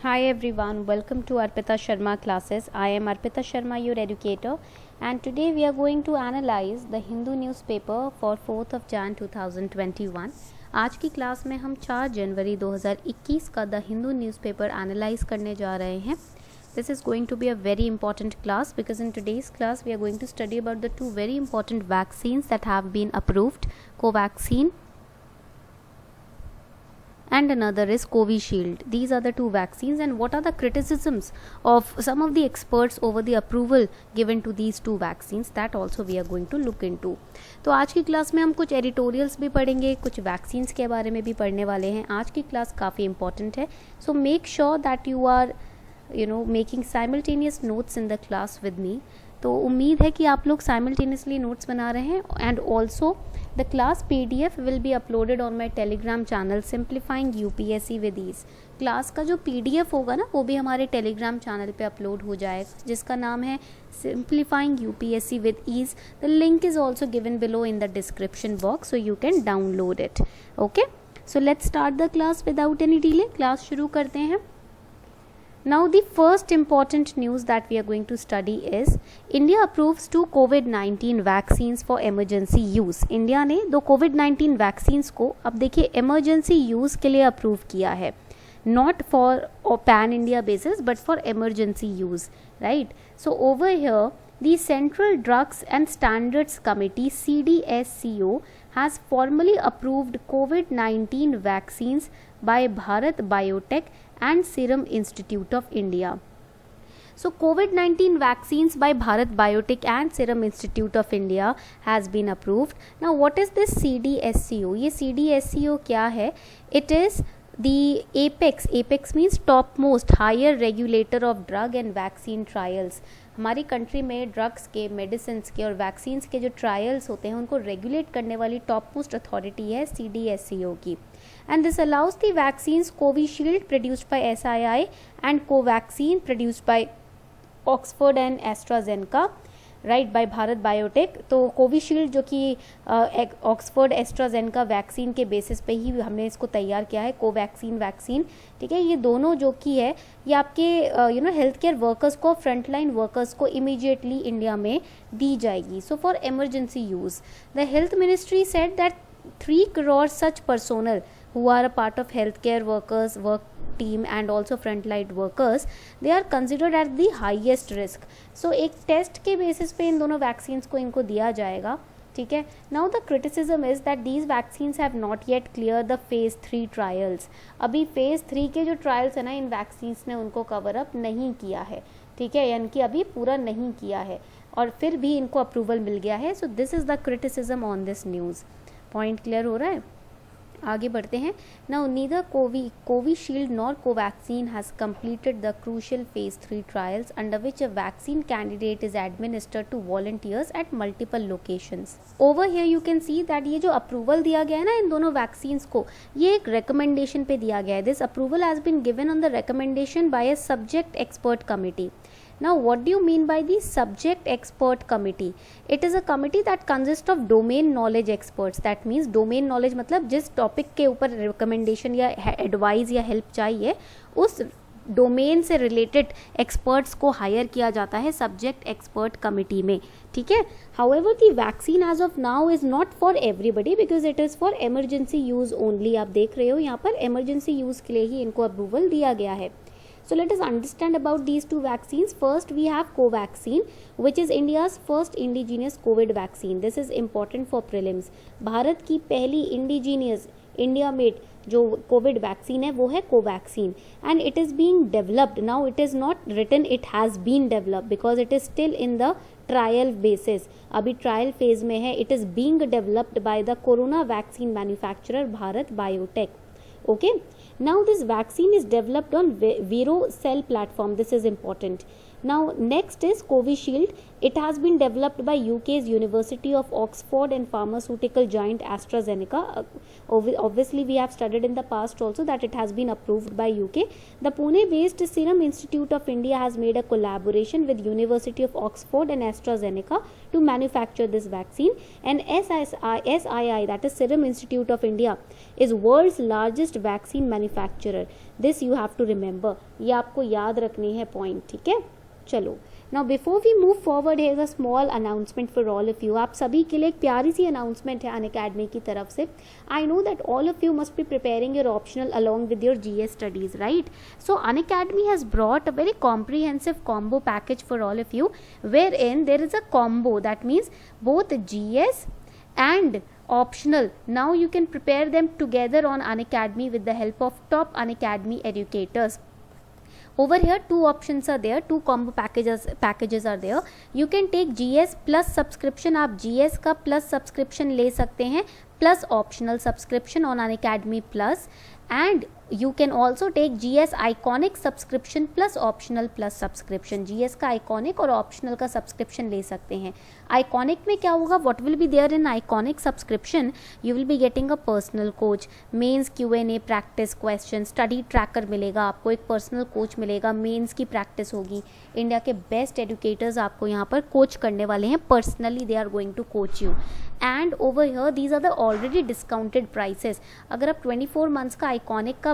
Hi everyone, welcome to Arpita Sharma classes. I am Arpita Sharma, your educator, and today we are going to analyze the Hindu newspaper for 4th of Jan 2021. आज की class में हम 4 जनवरी 2021 का the Hindu newspaper analyse करने जा रहे हैं. This is going to be a very important class because in today's class we are going to study about the two very important vaccines that have been approved, Covaxin and another is Covishield. These are the two vaccines, and what are the criticisms of some of the experts over the approval given to these two vaccines, that also we are going to look into. तो आज की class में हम कुछ editorials भी पढ़ेंगे, कुछ vaccines के बारे में भी पढ़ने वाले हैं. आज की क्लास काफ़ी इंपॉर्टेंट है, so make sure that you are making simultaneous notes in the class with me. तो उम्मीद है कि आप लोग साइमल्टेनियसली नोट्स बना रहे हैं. And also the class PDF will be uploaded on my Telegram channel simplifying UPSC with ease. Class का जो PDF होगा ना, वो भी हमारे टेलीग्राम चैनल पे अपलोड हो जाएगा, जिसका नाम है simplifying UPSC with ease. The link is also given below in the description box, so you can download it. Okay, so let's start the class without any delay. Class शुरू करते हैं. Now the first important news that we are going to study is India approves 2 COVID-19 vaccines for emergency use. India ने 2 COVID-19 vaccines को अब देखिए emergency use के लिए approve किया है, not for pan India basis but for emergency use, right? So over here the Central Drugs and Standards Committee CDSCO has formally approved COVID-19 vaccines by Bharat Biotech and Serum Institute of India. So COVID-19 vaccines by Bharat Biotech and Serum Institute of India has been approved. Now what is this CDSCO? ये CDSCO क्या है? It is the apex means topmost higher regulator of drug and vaccine trials. हमारी country में drugs के, medicine के और vaccines के जो ट्रायल्स होते हैं उनको रेगुलेट करने वाली टॉप मोस्ट अथॉरिटी है CDSCO की. And this allows the vaccines Covishield produced by SII and Covaxin produced by Oxford and AstraZeneca, right, by Bharat biotech. तो कोविशील्ड जो कि ऑक्सफोर्ड एस्ट्राजेनेका वैक्सीन के बेसिस पे ही हमने इसको तैयार किया है, कोवैक्सीन वैक्सीन, ठीक है. ये दोनों जो कि है ये आपके हेल्थ केयर वर्कर्स को, फ्रंट लाइन वर्कर्स को इमीडिएटली इंडिया में दी जाएगी. So for emergency use the health ministry said that 3 crore such personnel who are a part of healthcare workers, work team and also frontline workers, they are considered at the highest risk. So एक test के basis पे इन दोनों vaccines को इनको दिया जाएगा, ठीक है. Now the criticism is that these vaccines have not yet clear the phase 3 trials. अभी फेज 3 के जो ट्रायल्स है ना, इन वैक्सीन्स ने उनको कवर अप नहीं किया है, ठीक है, यानी कि अभी पूरा नहीं किया है और फिर भी इनको अप्रूवल मिल गया है. So this is the criticism on this news. Point clear हो रहा है? आगे बढ़ते हैं. Now neither Covishield nor Covaxin has completed the crucial phase 3 trials under which a vaccine candidate is administered to volunteers at multiple locations. Over here you can see that ये जो approval दिया गया है ना इन दोनों वैक्सीन्स को, ये एक रिकमेंडेशन पे दिया गया है. This approval has been given on the recommendation by a subject expert committee. Now what do you mean by the subject expert committee? It is a committee that consists of domain knowledge experts. That means domain knowledge मतलब जिस topic के ऊपर recommendation या advice या help चाहिए उस domain से related experts को हायर किया जाता है सब्जेक्ट एक्सपर्ट कमिटी में, ठीक है. However the vaccine as of now is not for everybody because it is for emergency use only. आप देख रहे हो यहाँ पर एमरजेंसी यूज़ के लिए ही इनको अप्रूवल दिया गया है. So let us understand about these two vaccines. First we have Covaxin, which is India's first indigenous COVID vaccine. This is important for prelims. Bharat की पहली indigenous India made जो कोविड वैक्सीन है वो है Covaxin and it is being developed. Now it is not written it has been developed because it is still in the trial basis. अभी trial phase में है. It is being developed by the corona vaccine manufacturer Bharat biotech. Okay, now this vaccine is developed on Vero cell platform. This is important. Now next is Covishield. It has been developed by UK's University of Oxford and pharmaceutical giant AstraZeneca. Obviously we have studied in the past also that it has been approved by UK. The Pune based Serum Institute of India has made a collaboration with University of Oxford and AstraZeneca to manufacture this vaccine, and SII, that is Serum Institute of India, is world's largest vaccine manufacturer. This you have to remember, ये आपको याद रखनी है point, ठीक है. चलो, now before we move forward here a small announcement for all of you. आप सभी के लिए एक प्यारी सी अनाउंसमेंट है अनअकैडमी की तरफ से. I know that all of you must be preparing your optional along with your GS studies, right? So Unacademy has brought a very comprehensive combo package for all of you, wherein there is a combo that means both GS and optional. Now you can prepare them together on Unacademy with the help of top Unacademy educators. Over here two options are there, two combo packages are there. You can take GS plus subscription. आप GS का plus subscription ले सकते हैं plus optional subscription on Unacademy Plus, and you can also take GS Iconic subscription plus optional plus subscription. GS का Iconic और optional का subscription ले सकते हैं. Iconic में क्या होगा? What will be there in Iconic subscription? You will be getting a personal coach, mains Q&A practice question, study tracker मिलेगा आपको, एक personal coach मिलेगा, mains की practice होगी. इंडिया के best educators आपको यहाँ पर coach करने वाले हैं. Personally they are going to coach you. And over here these are the already discounted prices. अगर आप 24 months का Iconic का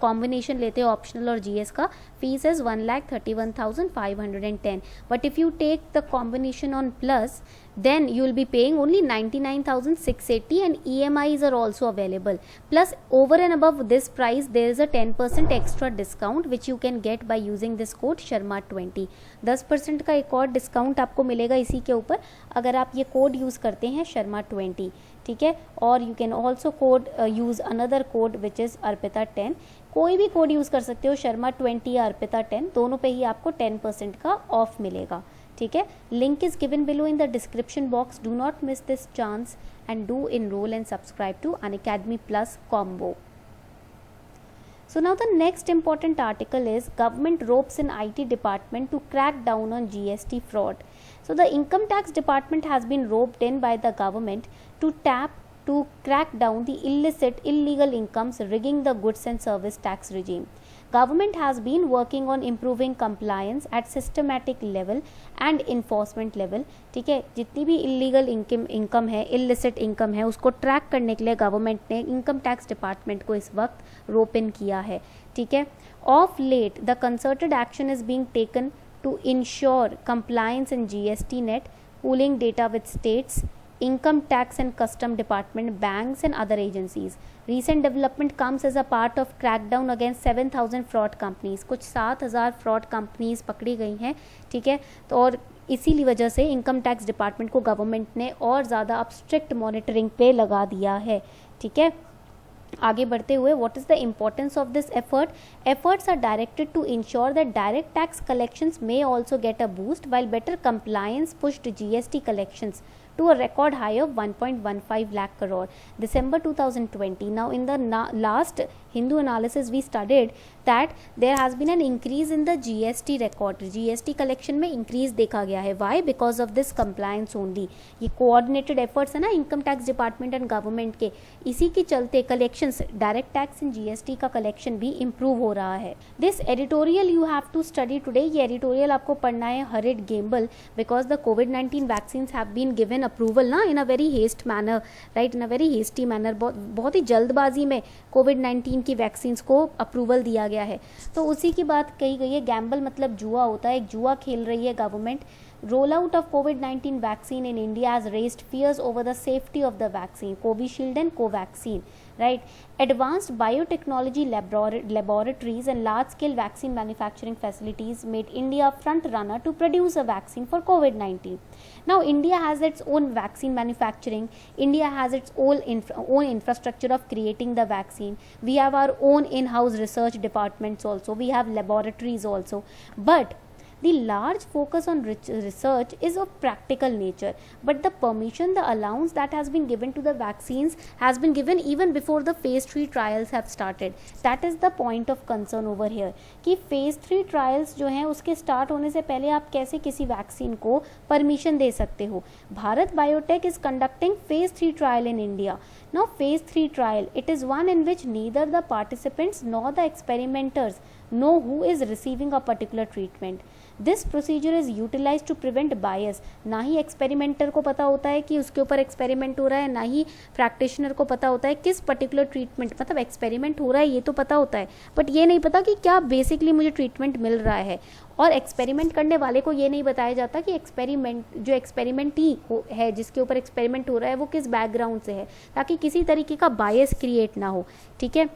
कॉम्बिनेशन लेते हो ऑप्शनल और GS का, fees is 1,31,510. But if you take the combination on plus then you will be paying only 99,680 and EMIs are also available. Plus over and above this price there is a 10% extra discount which you can get by using this code Sharma20. 10% का एक और discount आपको मिलेगा इसी के ऊपर अगर आप ये कोड यूज़ करते हैं Sharma20, ठीक है. और you can also code use another code which is अर्पिता10. कोई भी कोड यूज़ कर सकते हो, Sharma20 या अर्पिता10, दोनों पे ही आपको 10% का ऑफ मिलेगा, ठीक है. Link is given below in the description box. Do not miss this chance and do enroll and subscribe to Unacademy Plus combo. So now the next important article is government ropes in IT department to crack down on GST fraud. So the income tax department has been roped in by the government to crack down the illegal incomes rigging the goods and service tax regime. Government has been working on improving compliance at systematic level and enforcement level, ठीक है. जितनी भी illegal income है, illicit income है, उसको track करने के लिए गवर्नमेंट ने इनकम टैक्स डिपार्टमेंट को इस वक्त रोप इन किया है, ठीक है. Of let the concerted action is being taken to ensure compliance in GST net, pooling data with states, income tax and custom department, banks and other agencies. Recent development comes as a part of crackdown against 7,000 fraud companies. कुछ 7,000 fraud companies पकड़ी गई हैं, ठीक है. तो और इसीलिए वजह से इनकम टैक्स डिपार्टमेंट को गवर्नमेंट ने और ज़्यादा अब स्ट्रिक्ट मॉनिटरिंग पे लगा दिया है, ठीक है. आगे बढ़ते हुए, what is the importance of this effort? Efforts are directed to ensure that direct tax collections may also get a boost while better compliance pushed GST collections to a record high of 1.15 lakh crore December 2020. Now in the last Hindu analysis we studied that there has been an increase in the GST record. GST collection में increase देखा गया है. Why? Because of this compliance only. ये coordinated efforts है ना income tax department and government के, इसी के चलते collections, direct tax and GST का कलेक्शन भी इम्प्रूव हो रहा है. This editorial you have to study today. ये एडिटोरियल आपको पढ़ना है हरिट गेम्बल, बिकॉज द कोविड-19 vaccines have been given approval ना in a very haste manner, right, in a very hasty manner. बहुत ही जल्दबाजी में कोविड-19 की वैक्सीन्स को अप्रूवल दिया गया है. तो उसी की बात कही गई है. गैम्बल मतलब जुआ होता है, एक जुआ खेल रही है government. Rollout of COVID-19 vaccine in India has raised fears over the safety of the vaccine, Covishield and Covaxin, right? Advanced biotechnology laboratories and large-scale vaccine manufacturing facilities made India front runner to produce a vaccine for COVID-19. Now, India has its own vaccine manufacturing. India has its own infrastructure of creating the vaccine. We have our own in-house research departments also. We have laboratories also. But The large focus on research is of practical nature, but the permission, the allowance that has been given to the vaccines has been given even before the phase 3 trials have started. That is the point of concern over here कि phase 3 trials जो हैं उसके start होने से पहले आप कैसे किसी वैक्सीन को परमिशन दे सकते हो. Bharat biotech is conducting phase 3 trial in India. Now phase 3 trial, it is one in which neither the participants nor the experimenters know who is receiving a particular treatment. This procedure is utilized to prevent bias. ना ही experimenter को पता होता है कि उसके ऊपर experiment हो रहा है, ना ही प्रैक्टिशनर को पता होता है किस पर्टिकुलर ट्रीटमेंट, मतलब एक्सपेरिमेंट हो रहा है ये तो पता होता है, बट ये नहीं पता कि क्या बेसिकली मुझे ट्रीटमेंट मिल रहा है. और एक्सपेरिमेंट करने वाले को ये नहीं बताया जाता कि जो एक्सपेरिमेंटी है, जिसके ऊपर एक्सपेरिमेंट हो रहा है, वो किस बैकग्राउंड से है, ताकि किसी तरीके का बायस क्रिएट ना हो. ठीक है.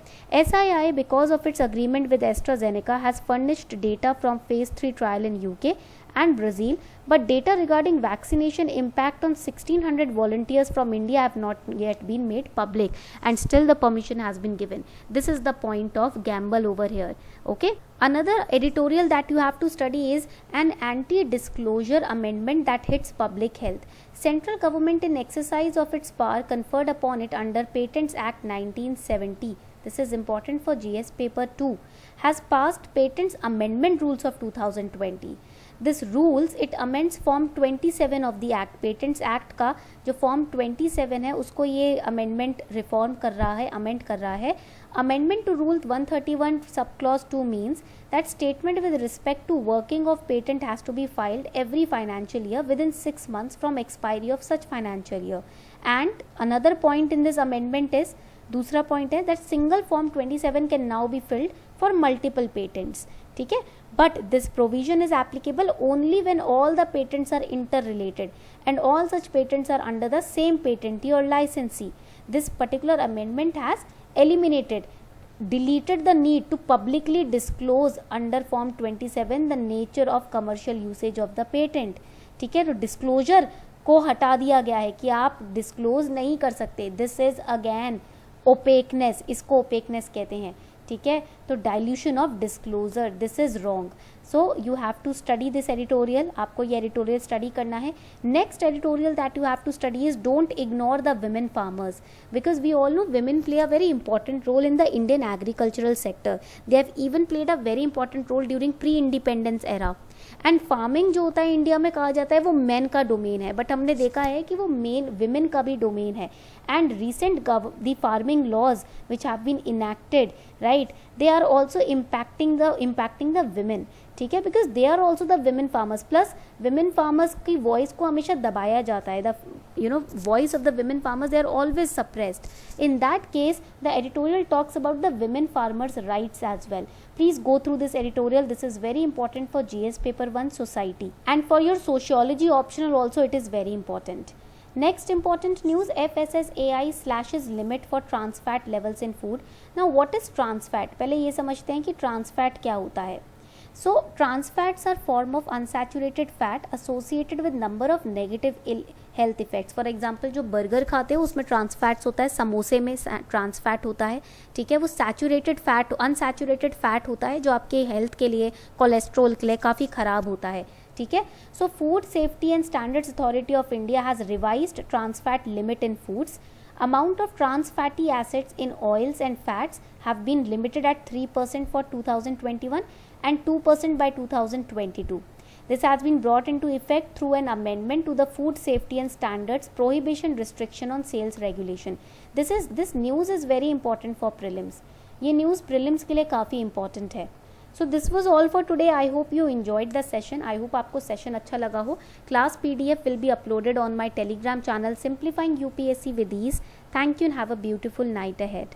SII, because of its agreement with AstraZeneca, has furnished data from phase 3 trial in UK and Brazil, but data regarding vaccination impact on 1600 volunteers from India have not yet been made public, and still the permission has been given. This is the point of gamble over here. Okay. Another editorial that you have to study is an anti-disclosure amendment that hits public health. Central government, in exercise of its power conferred upon it under Patents Act 1970, this is important for GS paper 2, has passed Patents Amendment Rules of 2020. This rules, it amends form 27 of the act. Patents act का जो form 27 है उसको ये amendment reform कर रहा है, amend कर रहा है. Amendment to rule 131 sub clause 2 means that statement with respect to working of patent has to be filed every financial year within 6 months from expiry of such financial year. And another point in this amendment is, दूसरा point है, that single form 27 can now be filled for multiple patents. ठीक है. But this provision is applicable only when all the patents are interrelated and all such patents are under the same patentee or licensee. This particular amendment has deleted the need to publicly disclose under form 27 the nature of commercial usage of the patent. ठीक है. तो disclosure को हटा दिया गया है कि आप डिस्क्लोज नहीं कर सकते. दिस इज अगेन ओपेकनेस, इसको ओपेकनेस कहते हैं. ठीक है. तो dilution of disclosure, this is wrong. So you have to study this editorial. आपको ये एडिटोरियल स्टडी करना है. Next editorial that you have to study is don't ignore the women farmers, because we all know women play a very important role in the Indian agricultural sector. They have even played a very important role during pre independence era. And farming जो होता है India में कहा जाता है वो man का domain है, बट हमने देखा है कि वो मेन विमेन का भी डोमेन है. And recent the farming laws which have been enacted, right, they are also impacting the women. ठीक है. Because they are also the women farmers. Plus women farmers की वॉइस को हमेशा दबाया जाता है. The voice of the women farmers, they are always suppressed. In that case, the editorial talks about the women farmers' rights as well. Please go through this editorial. This is very important for GS paper 1 society, and for your sociology optional also it is very important. Next important news, FSSAI slashes limit for trans fat levels in food. Now what is trans fat? पहले ये समझते हैं कि trans fat क्या होता है. So trans fats are form of unsaturated fat associated with number of negative ill health effects. For example, जो burger खाते हो उसमें ट्रांस फैट्स होता है, समोसे में ट्रांस फैट होता है. ठीक है. वो सैचुरेटेड फैट, अनसैचुरेटेड फैट होता है जो आपके हेल्थ के लिए, कोलेस्ट्रॉल के लिए काफ़ी ख़राब होता है. ठीक है. So food safety and standards authority of India has revised trans fat limit in foods. Amount of trans fatty acids in oils and fats have been limited at 3% for 2021 and 2% by 2022. This has been brought into effect through an amendment to the Food Safety and Standards Prohibition Restriction on Sales Regulation. This news is very important for prelims. ये news prelims के लिए काफ़ी important है. So this was all for today. I hope you enjoyed the session. I hope आपको session अच्छा लगा हो. Class PDF will be uploaded on my Telegram channel Simplifying UPSC with Ease. Thank you and have a beautiful night ahead.